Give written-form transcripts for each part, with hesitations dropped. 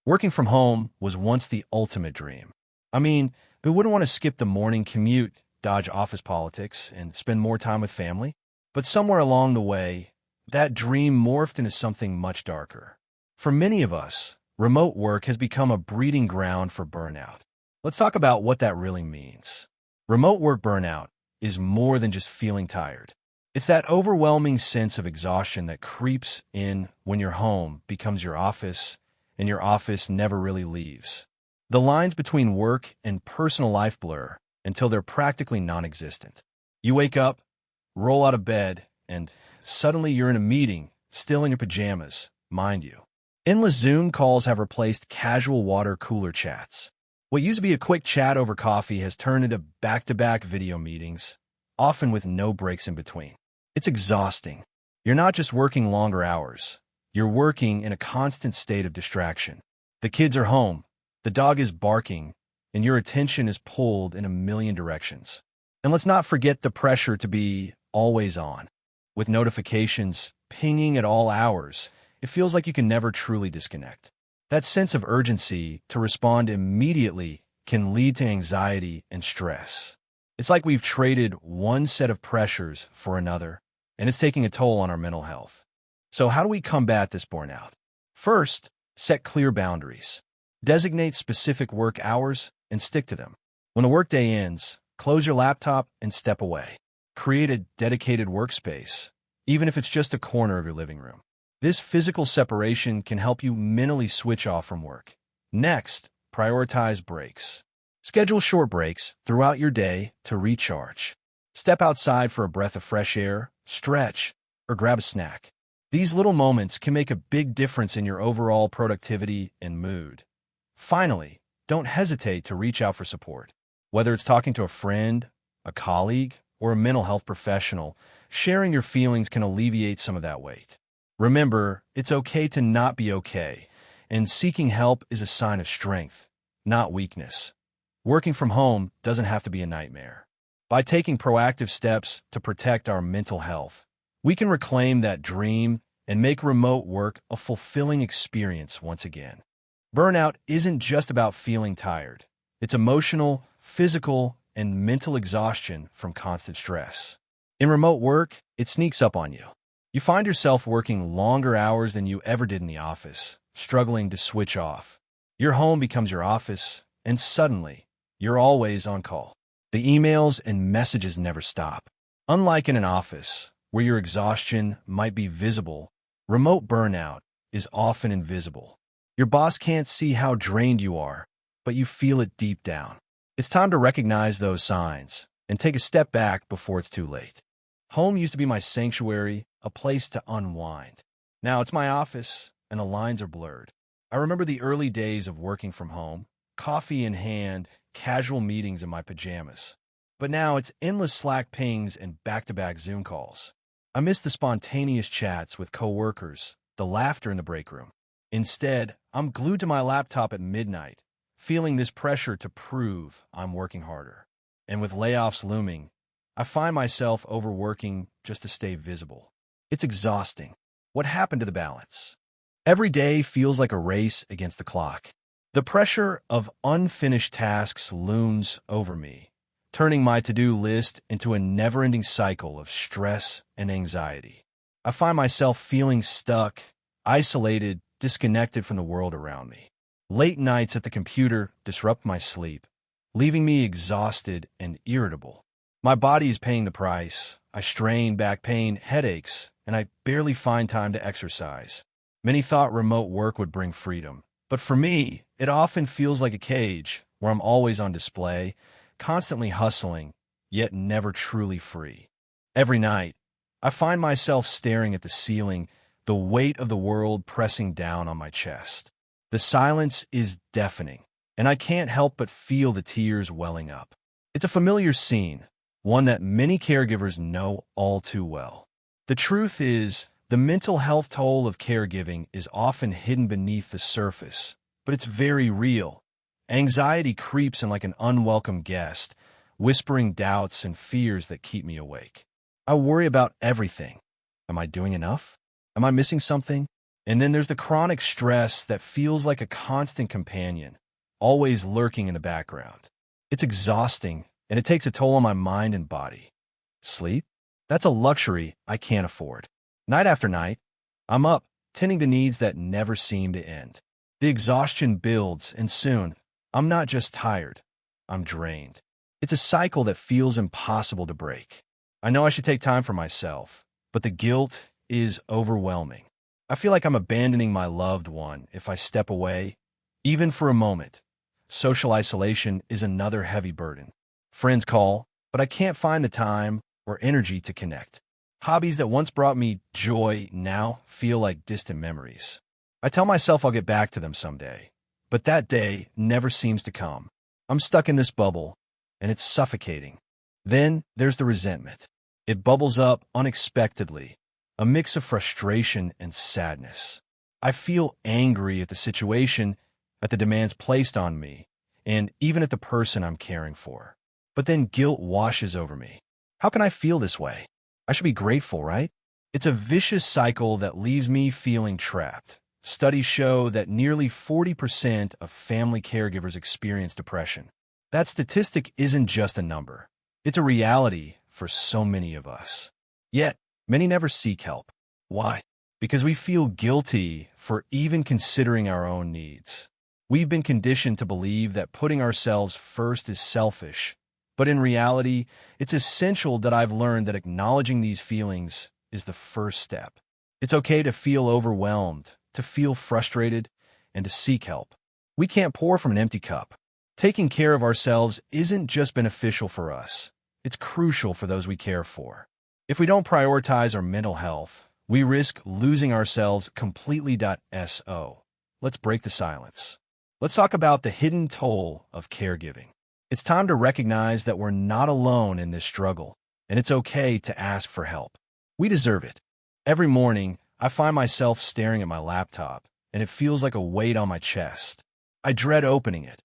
Working from home was once the ultimate dream. I mean, who wouldn't want to skip the morning commute, dodge office politics, and spend more time with family? But somewhere along the way, that dream morphed into something much darker. For many of us, remote work has become a breeding ground for burnout. Let's talk about what that really means. Remote work burnout is more than just feeling tired. It's that overwhelming sense of exhaustion that creeps in when your home becomes your office and your office never really leaves. The lines between work and personal life blur until they're practically non-existent. You wake up, roll out of bed, and suddenly you're in a meeting, still in your pajamas, mind you. Endless Zoom calls have replaced casual water cooler chats. What used to be a quick chat over coffee has turned into back-to-back video meetings, often with no breaks in between. It's exhausting. You're not just working longer hours. You're working in a constant state of distraction. The kids are home, the dog is barking, and your attention is pulled in a million directions. And let's not forget the pressure to be always on. With notifications pinging at all hours, it feels like you can never truly disconnect. That sense of urgency to respond immediately can lead to anxiety and stress. It's like we've traded one set of pressures for another, and it's taking a toll on our mental health. So how do we combat this burnout? First, set clear boundaries. Designate specific work hours and stick to them. When the workday ends, close your laptop and step away. Create a dedicated workspace, even if it's just a corner of your living room. This physical separation can help you mentally switch off from work. Next, prioritize breaks. Schedule short breaks throughout your day to recharge. Step outside for a breath of fresh air, stretch, or grab a snack. These little moments can make a big difference in your overall productivity and mood. Finally, don't hesitate to reach out for support. Whether it's talking to a friend, a colleague, or a mental health professional, sharing your feelings can alleviate some of that weight. Remember, it's okay to not be okay, and seeking help is a sign of strength, not weakness. Working from home doesn't have to be a nightmare. By taking proactive steps to protect our mental health, we can reclaim that dream and make remote work a fulfilling experience once again. Burnout isn't just about feeling tired. It's emotional, physical, and mental exhaustion from constant stress. In remote work, it sneaks up on you. You find yourself working longer hours than you ever did in the office, struggling to switch off. Your home becomes your office, and suddenly, you're always on call. The emails and messages never stop. Unlike in an office, where your exhaustion might be visible, remote burnout is often invisible. Your boss can't see how drained you are, but you feel it deep down. It's time to recognize those signs and take a step back before it's too late. Home used to be my sanctuary, a place to unwind. Now it's my office, and the lines are blurred. I remember the early days of working from home, coffee in hand, casual meetings in my pajamas. But now it's endless Slack pings and back-to-back Zoom calls. I miss the spontaneous chats with coworkers, the laughter in the break room. Instead, I'm glued to my laptop at midnight, feeling this pressure to prove I'm working harder. And with layoffs looming, I find myself overworking just to stay visible. It's exhausting. What happened to the balance? Every day feels like a race against the clock. The pressure of unfinished tasks looms over me, turning my to-do list into a never-ending cycle of stress and anxiety. I find myself feeling stuck, isolated, disconnected from the world around me. Late nights at the computer disrupt my sleep, leaving me exhausted and irritable. My body is paying the price. I strain, back pain, headaches, and I barely find time to exercise. Many thought remote work would bring freedom, but for me, it often feels like a cage where I'm always on display, constantly hustling, yet never truly free. Every night, I find myself staring at the ceiling, the weight of the world pressing down on my chest. The silence is deafening, and I can't help but feel the tears welling up. It's a familiar scene, one that many caregivers know all too well. The truth is, the mental health toll of caregiving is often hidden beneath the surface, but it's very real. Anxiety creeps in like an unwelcome guest, whispering doubts and fears that keep me awake. I worry about everything. Am I doing enough? Am I missing something? And then there's the chronic stress that feels like a constant companion, always lurking in the background. It's exhausting, and it takes a toll on my mind and body. Sleep? That's a luxury I can't afford. Night after night, I'm up, tending to needs that never seem to end. The exhaustion builds, and soon, I'm not just tired, I'm drained. It's a cycle that feels impossible to break. I know I should take time for myself, but the guilt is overwhelming. I feel like I'm abandoning my loved one if I step away, even for a moment. Social isolation is another heavy burden. Friends call, but I can't find the time or energy to connect. Hobbies that once brought me joy now feel like distant memories. I tell myself I'll get back to them someday, but that day never seems to come. I'm stuck in this bubble, and it's suffocating. Then there's the resentment. It bubbles up unexpectedly, a mix of frustration and sadness. I feel angry at the situation, at the demands placed on me, and even at the person I'm caring for. But then guilt washes over me. How can I feel this way? I should be grateful, right? It's a vicious cycle that leaves me feeling trapped. Studies show that nearly 40% of family caregivers experience depression. That statistic isn't just a number. It's a reality for so many of us. Yet, many never seek help. Why? Because we feel guilty for even considering our own needs. We've been conditioned to believe that putting ourselves first is selfish. But in reality, it's essential that I've learned that acknowledging these feelings is the first step. It's okay to feel overwhelmed, to feel frustrated, and to seek help. We can't pour from an empty cup. Taking care of ourselves isn't just beneficial for us. It's crucial for those we care for. If we don't prioritize our mental health, we risk losing ourselves completely. Let's break the silence. Let's talk about the hidden toll of caregiving. It's time to recognize that we're not alone in this struggle, and it's okay to ask for help. We deserve it. Every morning, I find myself staring at my laptop, and it feels like a weight on my chest. I dread opening it,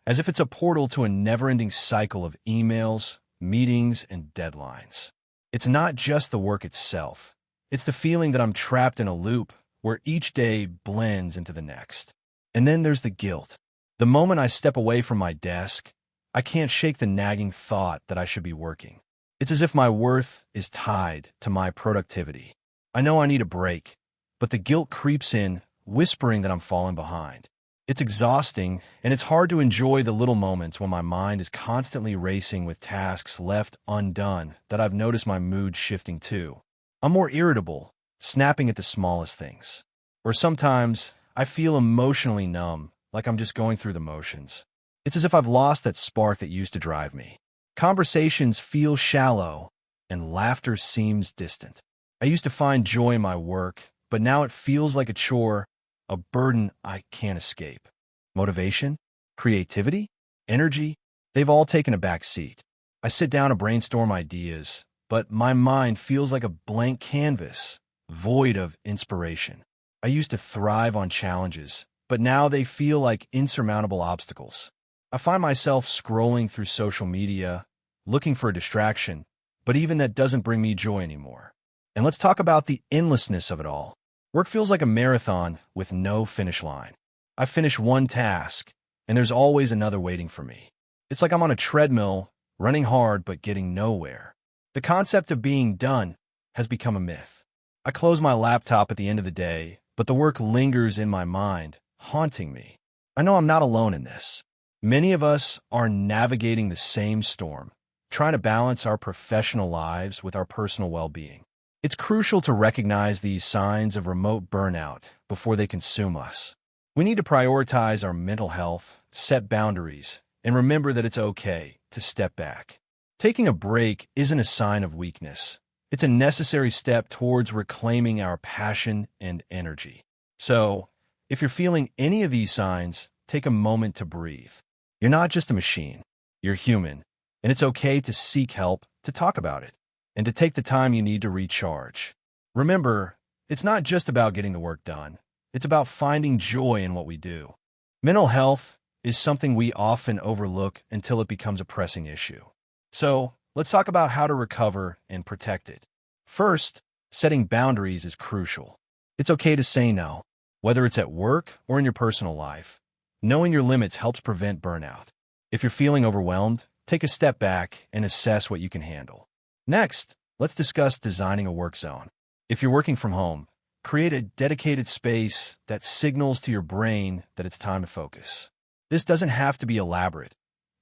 as if it's a portal to a never-ending cycle of emails, meetings, and deadlines. It's not just the work itself. It's the feeling that I'm trapped in a loop where each day blends into the next. And then there's the guilt. The moment I step away from my desk, I can't shake the nagging thought that I should be working. It's as if my worth is tied to my productivity. I know I need a break, but the guilt creeps in, whispering that I'm falling behind. It's exhausting, and it's hard to enjoy the little moments when my mind is constantly racing with tasks left undone that I've noticed my mood shifting to. I'm more irritable, snapping at the smallest things. Or sometimes, I feel emotionally numb, like I'm just going through the motions. It's as if I've lost that spark that used to drive me. Conversations feel shallow, and laughter seems distant. I used to find joy in my work, but now it feels like a chore, a burden I can't escape. Motivation, creativity, energy, they've all taken a back seat. I sit down to brainstorm ideas, but my mind feels like a blank canvas, void of inspiration. I used to thrive on challenges, but now they feel like insurmountable obstacles. I find myself scrolling through social media, looking for a distraction, but even that doesn't bring me joy anymore. And let's talk about the endlessness of it all. Work feels like a marathon with no finish line. I finish one task, and there's always another waiting for me. It's like I'm on a treadmill, running hard but getting nowhere. The concept of being done has become a myth. I close my laptop at the end of the day, but the work lingers in my mind, haunting me. I know I'm not alone in this. Many of us are navigating the same storm, trying to balance our professional lives with our personal well-being. It's crucial to recognize these signs of remote burnout before they consume us. We need to prioritize our mental health, set boundaries, and remember that it's okay to step back. Taking a break isn't a sign of weakness. It's a necessary step towards reclaiming our passion and energy. So, if you're feeling any of these signs, take a moment to breathe. You're not just a machine. You're human, and it's okay to seek help, to talk about it, and to take the time you need to recharge. Remember, it's not just about getting the work done. It's about finding joy in what we do. Mental health is something we often overlook until it becomes a pressing issue. So, let's talk about how to recover and protect it. First, setting boundaries is crucial. It's okay to say no. Whether it's at work or in your personal life, knowing your limits helps prevent burnout. If you're feeling overwhelmed, take a step back and assess what you can handle. Next, let's discuss designing a work zone. If you're working from home, create a dedicated space that signals to your brain that it's time to focus. This doesn't have to be elaborate.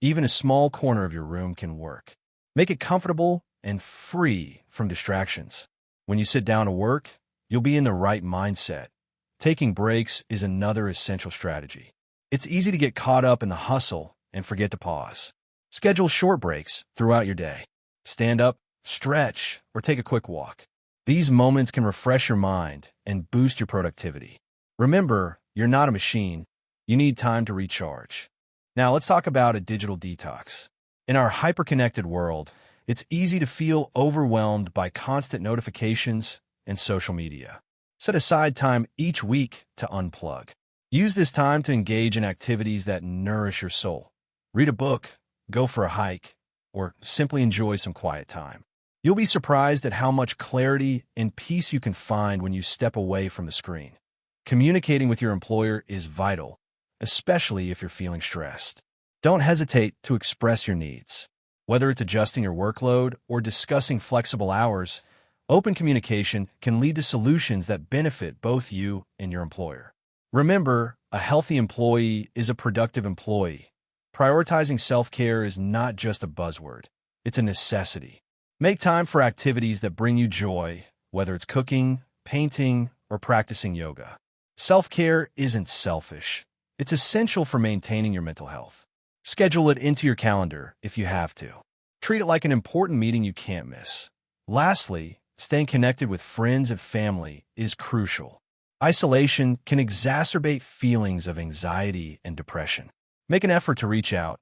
Even a small corner of your room can work. Make it comfortable and free from distractions. When you sit down to work, you'll be in the right mindset. Taking breaks is another essential strategy. It's easy to get caught up in the hustle and forget to pause. Schedule short breaks throughout your day. Stand up, stretch, or take a quick walk. These moments can refresh your mind and boost your productivity. Remember, you're not a machine. You need time to recharge. Now let's talk about a digital detox. In our hyper-connected world, it's easy to feel overwhelmed by constant notifications and social media. Set aside time each week to unplug. Use this time to engage in activities that nourish your soul. Read a book, go for a hike, or simply enjoy some quiet time. You'll be surprised at how much clarity and peace you can find when you step away from the screen. Communicating with your employer is vital, especially if you're feeling stressed. Don't hesitate to express your needs. Whether it's adjusting your workload or discussing flexible hours, open communication can lead to solutions that benefit both you and your employer. Remember, a healthy employee is a productive employee. Prioritizing self-care is not just a buzzword, it's a necessity. Make time for activities that bring you joy, whether it's cooking, painting, or practicing yoga. Self-care isn't selfish. It's essential for maintaining your mental health. Schedule it into your calendar if you have to. Treat it like an important meeting you can't miss. Lastly, staying connected with friends and family is crucial. Isolation can exacerbate feelings of anxiety and depression. Make an effort to reach out,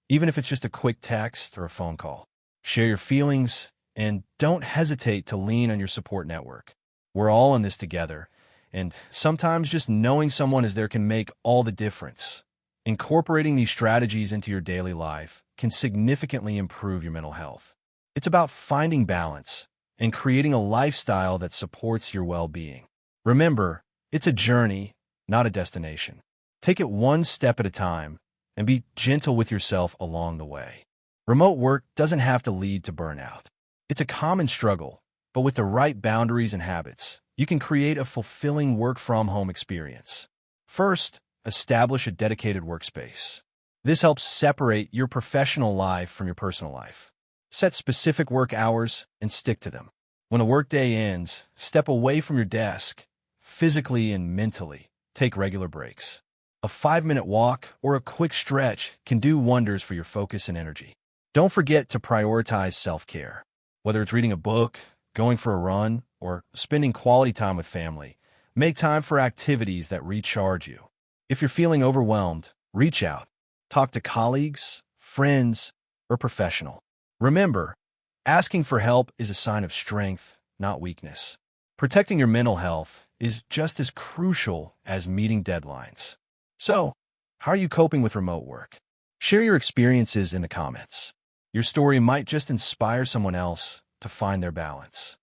even if it's just a quick text or a phone call. Share your feelings, and don't hesitate to lean on your support network. We're all in this together, and sometimes just knowing someone is there can make all the difference. Incorporating these strategies into your daily life can significantly improve your mental health. It's about finding balance and creating a lifestyle that supports your well-being. Remember, it's a journey, not a destination. Take it one step at a time and be gentle with yourself along the way. Remote work doesn't have to lead to burnout. It's a common struggle, but with the right boundaries and habits, you can create a fulfilling work-from-home experience. First, establish a dedicated workspace. This helps separate your professional life from your personal life. Set specific work hours and stick to them. When a workday ends, step away from your desk, physically and mentally. Take regular breaks. A 5-minute walk or a quick stretch can do wonders for your focus and energy. Don't forget to prioritize self-care. Whether it's reading a book, going for a run, or spending quality time with family, make time for activities that recharge you. If you're feeling overwhelmed, reach out. Talk to colleagues, friends, or professional. Remember, asking for help is a sign of strength, not weakness. Protecting your mental health is just as crucial as meeting deadlines. So, how are you coping with remote work? Share your experiences in the comments. Your story might just inspire someone else to find their balance.